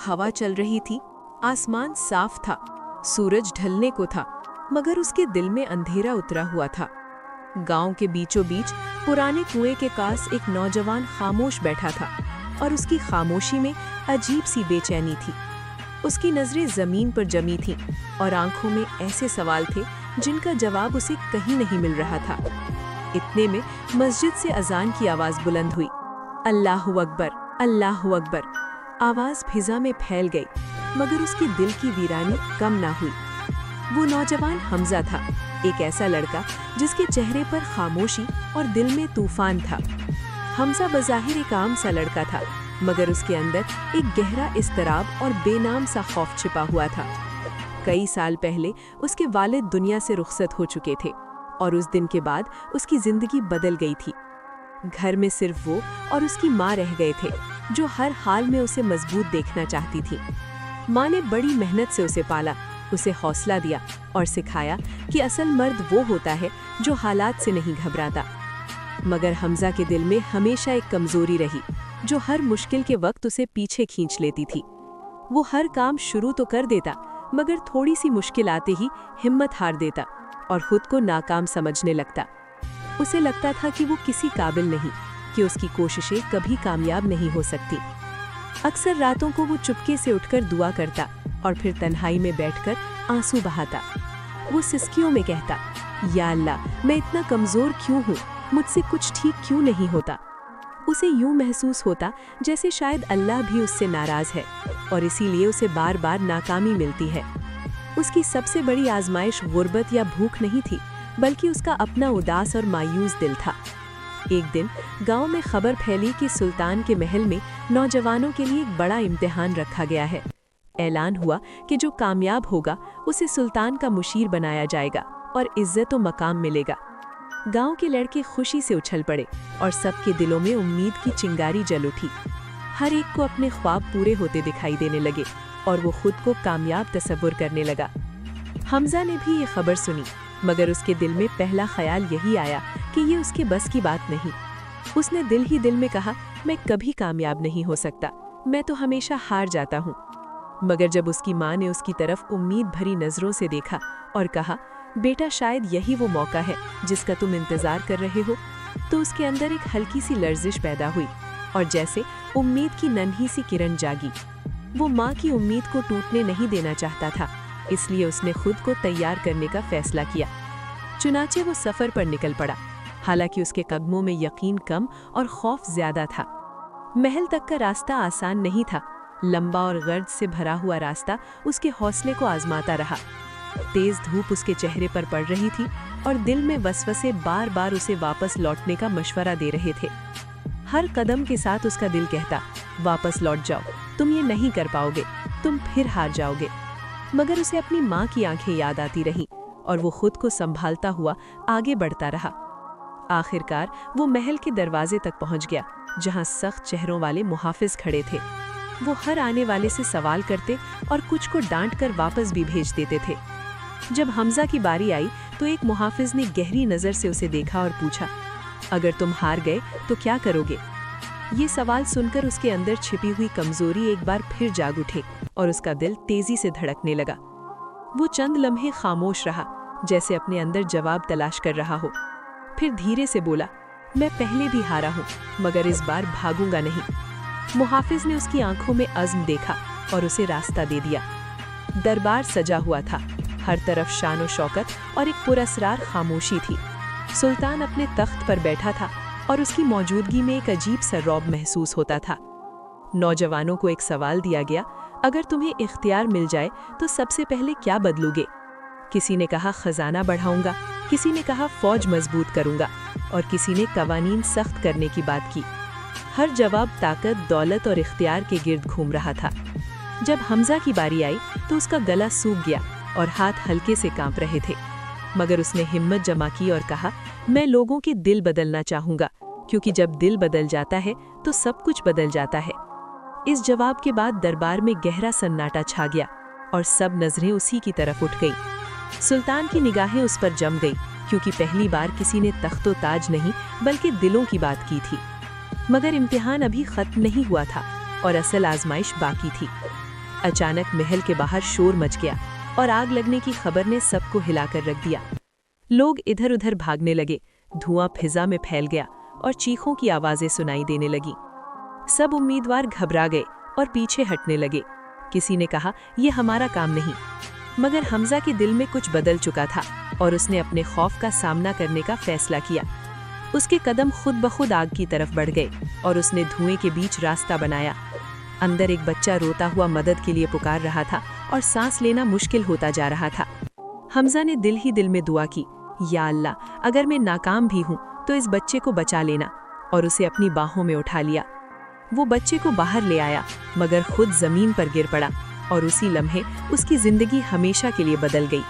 हवा चल रही थी, आसमान साफ था, सूरज ढलने को था, मगर उसके दिल में अंधेरा उतरा हुआ था। गांव के बीचों बीच पुराने कुएं के पास एक नौजवान खामोश बैठा था और उसकी खामोशी में अजीब सी बेचैनी थी। उसकी नजरें जमीन पर जमी थीं और आंखों में ऐसे सवाल थे जिनका जवाब उसे कहीं नहीं मिल रहा था। इतने में मस्जिद से अजान की आवाज बुलंद हुई। अल्लाहु अकबर, अल्लाहु अकबर। आवाज फिजा में फैल गई, मगर उसके दिल की वीरानी कम ना हुई। वो नौजवान हमजा था, एक ऐसा लड़का जिसके चेहरे पर खामोशी और दिल में तूफान था। हमजा बज़ाहिर एक आम सा लड़का था, मगर उसके अंदर एक गहरा इज़्तिराब और बेनाम सा खौफ छिपा हुआ था। कई साल पहले उसके वालिद दुनिया से रुखसत हो चुके थे और उस दिन के बाद उसकी जिंदगी बदल गई थी। घर में सिर्फ वो और उसकी माँ रह गए थे, जो हर हाल में उसे मजबूत देखना चाहती थी। माँ ने बड़ी मेहनत से उसे पाला, उसे हौसला दिया और सिखाया कि असल मर्द वो होता है जो हालात से नहीं घबराता। मगर हमजा के दिल में हमेशा एक कमजोरी रही, जो हर मुश्किल के वक्त उसे पीछे खींच लेती थी। वो हर काम शुरू तो कर देता, मगर थोड़ी सी मुश्किल आते ही हिम्मत हार देता और खुद को नाकाम समझने लगता। उसे लगता था कि वो किसी काबिल नहीं, कि उसकी कोशिशें कभी कामयाब नहीं हो सकती। अक्सर रातों को वो चुपके से उठकर दुआ करता और फिर तन्हाई में बैठकर आंसू बहाता। वो सिसकियों में कहता, या अल्लाह, मैं इतना कमज़ोर क्यों हूँ, मुझसे कुछ ठीक क्यों नहीं होता। उसे यूं महसूस होता जैसे शायद अल्लाह भी उससे नाराज़ है और इसीलिए उसे बार बार नाकामी मिलती है। उसकी सबसे बड़ी आजमाइश गुर्बत या भूख नहीं थी, बल्कि उसका अपना उदास और मायूस दिल था। एक दिन गांव में खबर फैली कि सुल्तान के महल में नौजवानों के लिए एक बड़ा इम्तिहान रखा गया है। ऐलान हुआ कि जो कामयाब होगा उसे सुल्तान का मुशीर बनाया जाएगा और इज्जत व मकाम मिलेगा। गांव के लड़के खुशी से उछल पड़े और सबके दिलों में उम्मीद की चिंगारी जल उठी। हर एक को अपने ख्वाब पूरे होते दिखाई देने लगे और वो खुद को कामयाब तसव्वुर करने लगा। हमजा ने भी ये खबर सुनी, मगर उसके दिल में पहला ख्याल यही आया कि ये उसके बस की बात नहीं। उसने दिल ही दिल में कहा, मैं कभी कामयाब नहीं हो सकता, मैं तो हमेशा हार जाता हूँ। मगर जब उसकी माँ ने उसकी तरफ उम्मीद भरी नज़रों से देखा और कहा, बेटा, शायद यही वो मौका है जिसका तुम इंतज़ार कर रहे हो, तो उसके अंदर एक हल्की सी लर्जिश पैदा हुई और जैसे उम्मीद की नन्ही सी किरण जागी। वो माँ की उम्मीद को टूटने नहीं देना चाहता था, इसलिए उसने खुद को तैयार करने का फैसला किया। चुनाचे वो सफ़र पर निकल पड़ा, हालांकि उसके कदमों में यकीन कम और खौफ ज़्यादा था। महल तक का रास्ता आसान नहीं था, लंबा और गर्द से भरा हुआ रास्ता उसके हौसले को आजमाता रहा। तेज धूप उसके चेहरे पर पड़ रही थी और दिल में वसवसे बार बार उसे वापस लौटने का मशवरा दे रहे थे। हर कदम के साथ उसका दिल कहता, वापस लौट जाओ, तुम ये नहीं कर पाओगे, तुम फिर हार जाओगे। मगर उसे अपनी माँ की आंखें याद आती रहीं और वो खुद को संभालता हुआ आगे बढ़ता रहा। आखिरकार वो महल के दरवाजे तक पहुँच गया, जहाँ सख्त चेहरों वाले मुहाफिज खड़े थे। वो हर आने वाले से सवाल करते और कुछ को डांट कर वापस भी भेज देते थे। जब हमजा की बारी आई तो एक मुहाफिज ने गहरी नज़र से उसे देखा और पूछा, अगर तुम हार गए तो क्या करोगे? ये सवाल सुनकर उसके अंदर छिपी हुई कमजोरी एक बार फिर जाग उठे और उसका दिल तेजी से धड़कने लगा। वो चंद लम्हे खामोश रहा, जैसे अपने अंदर जवाब तलाश कर रहा हो। फिर धीरे से बोला, मैं पहले भी हारा हूँ, मगर इस बार भागूंगा नहीं। मुहाफिज ने उसकी आंखों में अज़्म देखा और उसे रास्ता दे दिया। दरबार सजा हुआ था, हर तरफ शान व शौकत और एक पुरअसरार खामोशी थी। सुल्तान अपने तख्त पर बैठा था और उसकी मौजूदगी में एक अजीब सा रौब महसूस होता था। नौजवानों को एक सवाल दिया गया, अगर तुम्हें इख्तियार मिल जाए तो सबसे पहले क्या बदलोगे? किसी ने कहा खजाना बढ़ाऊंगा, किसी ने कहा फौज मजबूत करूंगा और किसी ने कवानीन सख्त करने की बात की। हर जवाब ताकत, दौलत और इख्तियार के गिर्द घूम रहा था। जब हमजा की बारी आई तो उसका गला सूख गया और हाथ हल्के से कांप रहे थे, मगर उसने हिम्मत जमा की और कहा, मैं लोगों के दिल बदलना चाहूंगा, क्योंकि जब दिल बदल जाता है तो सब कुछ बदल जाता है। इस जवाब के बाद दरबार में गहरा सन्नाटा छा गया और सब नजरें उसी की तरफ उठ गईं। सुल्तान की निगाहें उस पर जम गईं, क्योंकि पहली बार किसी ने तख्तो ताज नहीं बल्कि दिलों की बात की थी। मगर इम्तिहान अभी खत्म नहीं हुआ था और असल आजमाइश बाकी थी। अचानक महल के बाहर शोर मच गया और आग लगने की खबर ने सबको हिलाकर रख दिया। लोग इधर उधर भागने लगे, धुआं फिजा में फैल गया और चीखों की आवाजें सुनाई देने लगी। सब उम्मीदवार घबरा गए और पीछे हटने लगे। किसी ने कहा, ये हमारा काम नहीं। मगर हमजा के दिल में कुछ बदल चुका था और उसने अपने खौफ का सामना करने का फैसला किया। उसके कदम खुद ब खुद आग की तरफ बढ़ गए और उसने धुएं के बीच रास्ता बनाया। अंदर एक बच्चा रोता हुआ मदद के लिए पुकार रहा था और सांस लेना मुश्किल होता जा रहा था। हमजा ने दिल ही दिल में दुआ की, या अल्लाह, अगर मैं नाकाम भी हूँ तो इस बच्चे को बचा लेना, और उसे अपनी बाहों में उठा लिया। वो बच्चे को बाहर ले आया, मगर खुद जमीन पर गिर पड़ा और उसी लम्हे उसकी जिंदगी हमेशा के लिए बदल गई।